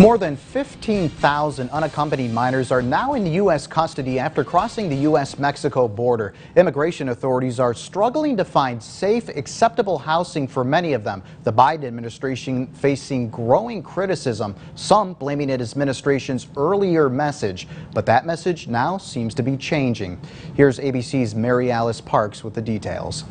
More than 15,000 unaccompanied minors are now in U.S. custody after crossing the U.S.-Mexico border. Immigration authorities are struggling to find safe, acceptable housing for many of them. The Biden administration facing growing criticism, some blaming it as administration's earlier message. But that message now seems to be changing. Here's ABC's Mary Alice Parks with the details.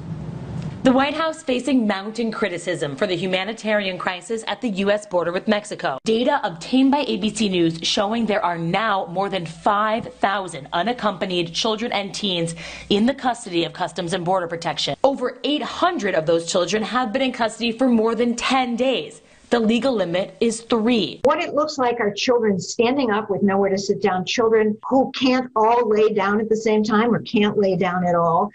The White House facing mounting criticism for the humanitarian crisis at the U.S. border with Mexico. Data obtained by ABC News showing there are now more than 5,000 unaccompanied children and teens in the custody of Customs and Border Protection. Over 800 of those children have been in custody for more than 10 days. The legal limit is 3. What it looks like are children standing up with nowhere to sit down, children who can't all lay down at the same time or can't lay down at all.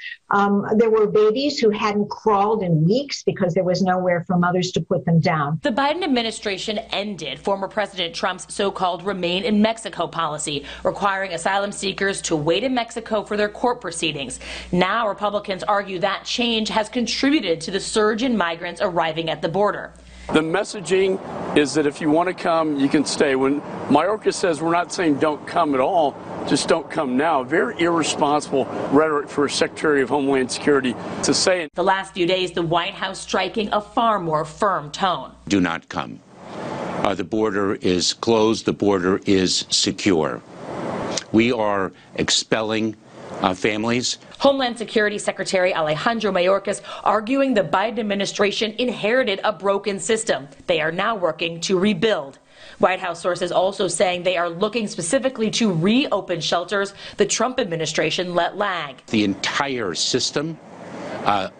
There were babies who hadn't crawled in weeks because there was nowhere for mothers to put them down. The Biden administration ended former President Trump's so-called Remain in Mexico policy, requiring asylum seekers to wait in Mexico for their court proceedings. Now Republicans argue that change has contributed to the surge in migrants arriving at the border. The messaging is that if you want to come, you can stay. When Mayorkas says we're not saying don't come at all, just don't come now. Very irresponsible rhetoric for a Secretary of Homeland Security to say. The last few days, the White House striking a far more firm tone. Do not come. The border is closed. The border is secure. We are expelling families. Homeland Security Secretary Alejandro Mayorkas arguing the Biden administration inherited a broken system. They are now working to rebuild. White House sources also saying they are looking specifically to reopen shelters the Trump administration let lag. The entire system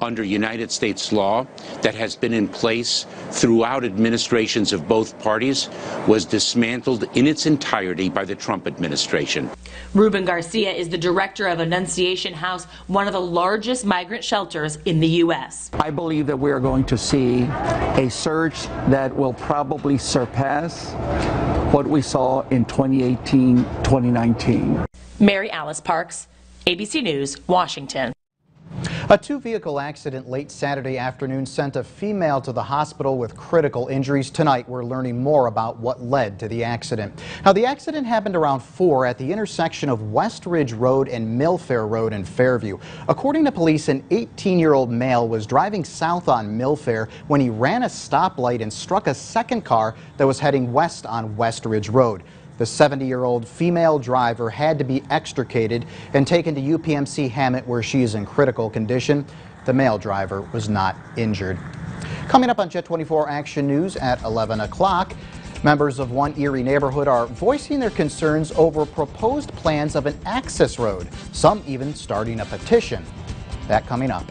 under United States law that has been in place throughout administrations of both parties was dismantled in its entirety by the Trump administration. Ruben Garcia is the director of Annunciation House, one of the largest migrant shelters in the U.S. I believe that we are going to see a surge that will probably surpass what we saw in 2018, 2019. Mary Alice Parks, ABC News, Washington. A two-vehicle accident late Saturday afternoon sent a female to the hospital with critical injuries. Tonight, we're learning more about what led to the accident. Now, the accident happened around 4 at the intersection of West Ridge Road and Millfair Road in Fairview. According to police, an 18-year-old male was driving south on Millfair when he ran a stoplight and struck a second car that was heading west on West Ridge Road. The 70-year-old female driver had to be extricated and taken to UPMC Hammett, where she is in critical condition. The male driver was not injured. Coming up on Jet 24 Action News at 11 o'clock, members of one Erie neighborhood are voicing their concerns over proposed plans of an access road, some even starting a petition. That coming up.